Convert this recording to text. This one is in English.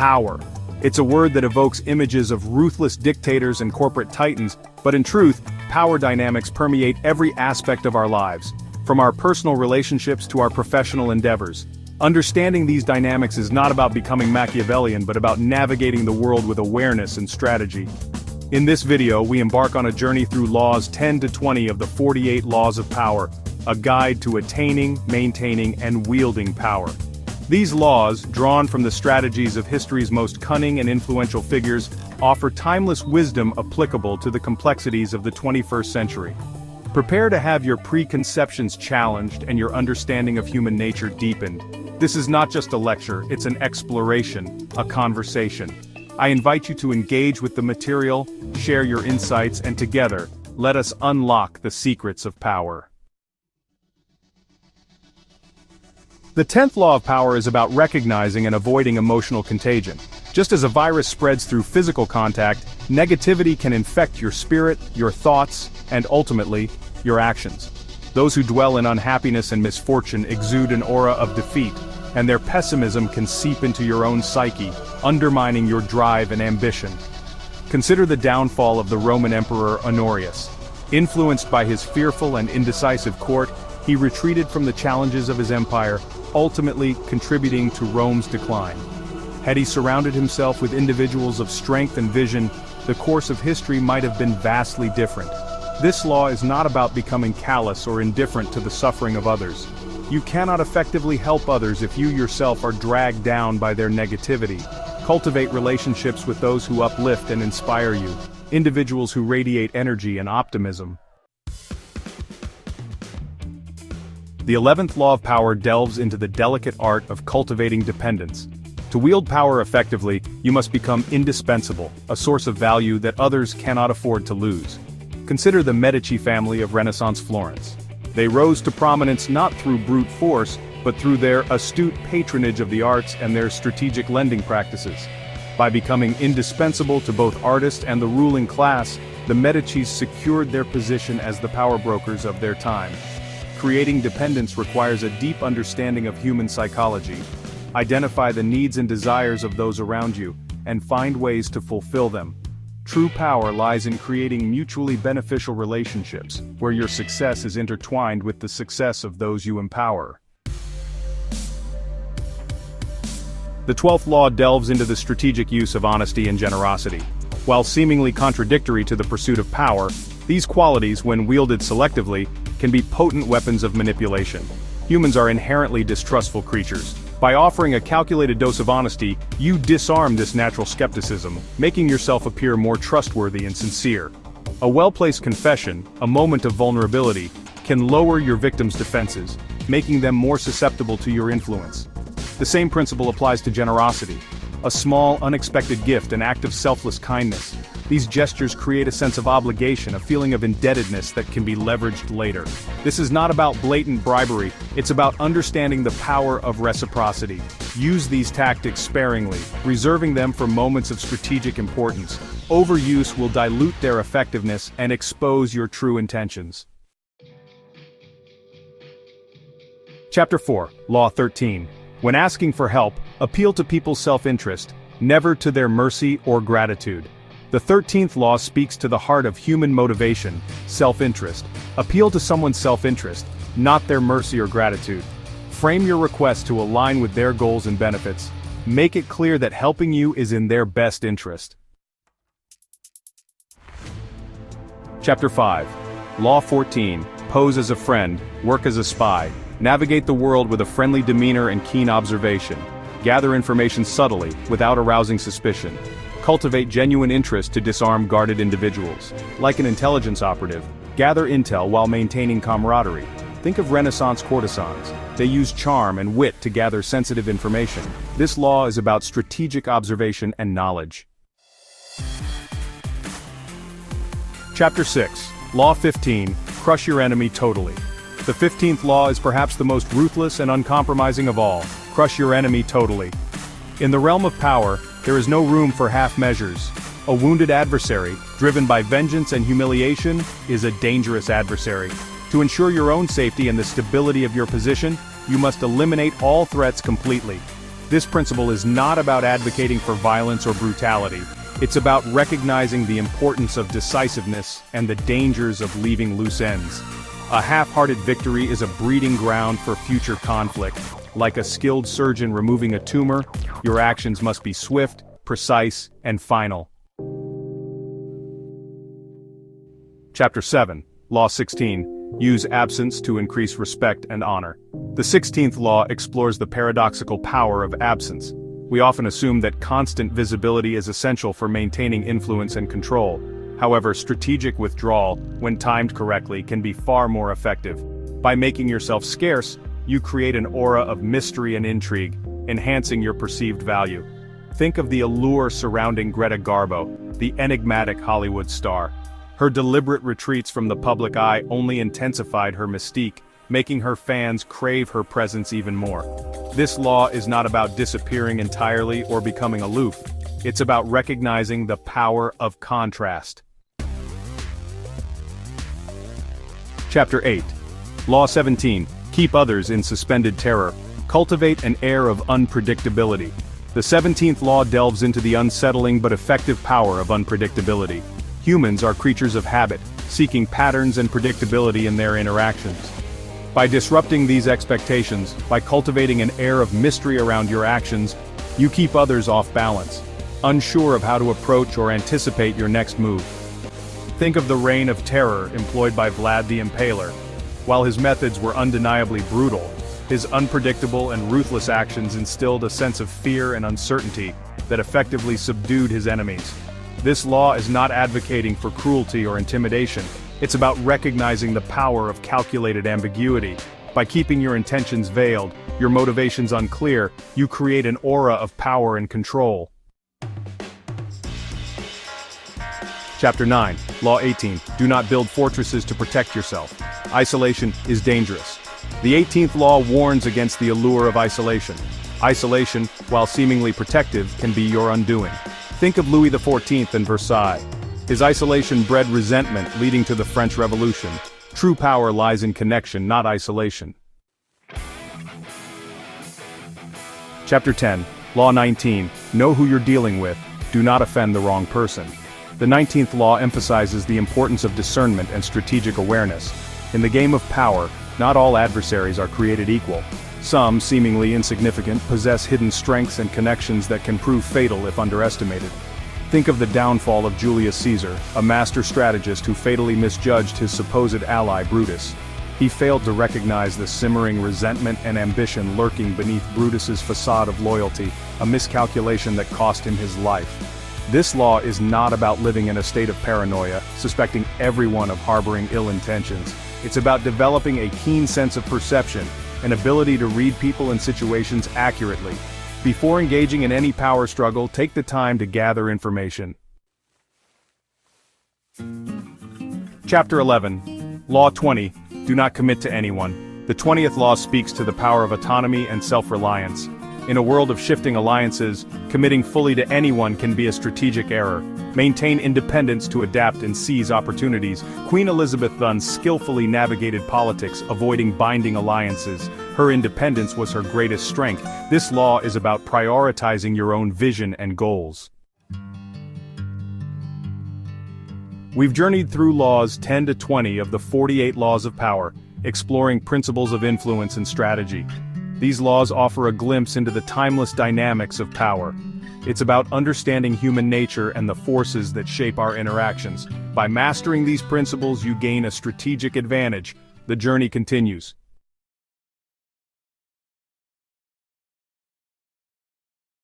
Power. It's a word that evokes images of ruthless dictators and corporate titans, but in truth, power dynamics permeate every aspect of our lives, from our personal relationships to our professional endeavors. Understanding these dynamics is not about becoming Machiavellian but about navigating the world with awareness and strategy. In this video, we embark on a journey through laws 10 to 20 of the 48 laws of power, a guide to attaining, maintaining, and wielding power. These laws, drawn from the strategies of history's most cunning and influential figures, offer timeless wisdom applicable to the complexities of the 21st century. Prepare to have your preconceptions challenged and your understanding of human nature deepened. This is not just a lecture, it's an exploration, a conversation. I invite you to engage with the material, share your insights, and together, let us unlock the secrets of power. The 10th law of power is about recognizing and avoiding emotional contagion. Just as a virus spreads through physical contact, negativity can infect your spirit, your thoughts, and ultimately, your actions. Those who dwell in unhappiness and misfortune exude an aura of defeat, and their pessimism can seep into your own psyche, undermining your drive and ambition. Consider the downfall of the Roman Emperor Honorius. Influenced by his fearful and indecisive court, he retreated from the challenges of his empire, ultimately contributing to Rome's decline. Had he surrounded himself with individuals of strength and vision, the course of history might have been vastly different. This law is not about becoming callous or indifferent to the suffering of others. You cannot effectively help others if you yourself are dragged down by their negativity. Cultivate relationships with those who uplift and inspire you, individuals who radiate energy and optimism. The 11th law of power delves into the delicate art of cultivating dependence. To wield power effectively, you must become indispensable, a source of value that others cannot afford to lose. Consider the Medici family of Renaissance Florence. They rose to prominence not through brute force, but through their astute patronage of the arts and their strategic lending practices. By becoming indispensable to both artists and the ruling class, the Medicis secured their position as the power brokers of their time. Creating dependence requires a deep understanding of human psychology. Identify the needs and desires of those around you, and find ways to fulfill them. True power lies in creating mutually beneficial relationships, where your success is intertwined with the success of those you empower. The 12th law delves into the strategic use of honesty and generosity. While seemingly contradictory to the pursuit of power, these qualities, when wielded selectively, can be potent weapons of manipulation. Humans are inherently distrustful creatures. By offering a calculated dose of honesty, you disarm this natural skepticism, making yourself appear more trustworthy and sincere. A well-placed confession, a moment of vulnerability, can lower your victim's defenses, making them more susceptible to your influence. The same principle applies to generosity. A small, unexpected gift, an act of selfless kindness. These gestures create a sense of obligation, a feeling of indebtedness that can be leveraged later. This is not about blatant bribery, it's about understanding the power of reciprocity. Use these tactics sparingly, reserving them for moments of strategic importance. Overuse will dilute their effectiveness and expose your true intentions. Chapter 4, Law 13. When asking for help, appeal to people's self-interest, never to their mercy or gratitude. The 13th law speaks to the heart of human motivation, self-interest. Appeal to someone's self-interest, not their mercy or gratitude. Frame your request to align with their goals and benefits. Make it clear that helping you is in their best interest. Chapter 5. Law 14. Pose as a friend, work as a spy. Navigate the world with a friendly demeanor and keen observation. Gather information subtly, without arousing suspicion. Cultivate genuine interest to disarm guarded individuals. Like an intelligence operative, gather intel while maintaining camaraderie. Think of Renaissance courtesans. They used charm and wit to gather sensitive information. This law is about strategic observation and knowledge. Chapter 6. Law 15. Crush your enemy totally. The 15th law is perhaps the most ruthless and uncompromising of all. Crush your enemy totally. In the realm of power, there is no room for half measures. A wounded adversary, driven by vengeance and humiliation, is a dangerous adversary. To ensure your own safety and the stability of your position, you must eliminate all threats completely. This principle is not about advocating for violence or brutality. It's about recognizing the importance of decisiveness and the dangers of leaving loose ends. A half-hearted victory is a breeding ground for future conflict. Like a skilled surgeon removing a tumor, your actions must be swift, precise, and final. Chapter 7, Law 16, Use absence to increase respect and honor. The 16th law explores the paradoxical power of absence. We often assume that constant visibility is essential for maintaining influence and control. However, strategic withdrawal, when timed correctly, can be far more effective. By making yourself scarce, you create an aura of mystery and intrigue, enhancing your perceived value. Think of the allure surrounding Greta Garbo, the enigmatic Hollywood star. Her deliberate retreats from the public eye only intensified her mystique, making her fans crave her presence even more. This law is not about disappearing entirely or becoming aloof. It's about recognizing the power of contrast. Chapter 8. Law 17. Keep others in suspended terror. Cultivate an air of unpredictability. The 17th law delves into the unsettling but effective power of unpredictability. Humans are creatures of habit, seeking patterns and predictability in their interactions. By disrupting these expectations, by cultivating an air of mystery around your actions, you keep others off balance, unsure of how to approach or anticipate your next move. Think of the reign of terror employed by Vlad the Impaler. While his methods were undeniably brutal, his unpredictable and ruthless actions instilled a sense of fear and uncertainty that effectively subdued his enemies. This law is not advocating for cruelty or intimidation. It's about recognizing the power of calculated ambiguity. By keeping your intentions veiled, your motivations unclear, you create an aura of power and control. Chapter 9, Law 18, Do not build fortresses to protect yourself. Isolation is dangerous. The 18th law warns against the allure of isolation. Isolation, while seemingly protective, can be your undoing. Think of Louis XIV and Versailles. His isolation bred resentment, leading to the French Revolution. True power lies in connection, not isolation. Chapter 10, Law 19, Know who you're dealing with, do not offend the wrong person. The 19th law emphasizes the importance of discernment and strategic awareness. In the game of power, not all adversaries are created equal. Some, seemingly insignificant, possess hidden strengths and connections that can prove fatal if underestimated. Think of the downfall of Julius Caesar, a master strategist who fatally misjudged his supposed ally Brutus. He failed to recognize the simmering resentment and ambition lurking beneath Brutus's facade of loyalty, a miscalculation that cost him his life. This law is not about living in a state of paranoia, suspecting everyone of harboring ill intentions. It's about developing a keen sense of perception, an ability to read people and situations accurately. Before engaging in any power struggle, take the time to gather information. Chapter 11, Law 20, Do not commit to anyone. The 20th law speaks to the power of autonomy and self-reliance. In a world of shifting alliances, committing fully to anyone can be a strategic error. Maintain independence to adapt and seize opportunities. Queen Elizabeth thus skillfully navigated politics, avoiding binding alliances. Her independence was her greatest strength. This law is about prioritizing your own vision and goals. We've journeyed through laws 10 to 20 of the 48 laws of power, exploring principles of influence and strategy. These laws offer a glimpse into the timeless dynamics of power. It's about understanding human nature and the forces that shape our interactions. By mastering these principles, you gain a strategic advantage. The journey continues.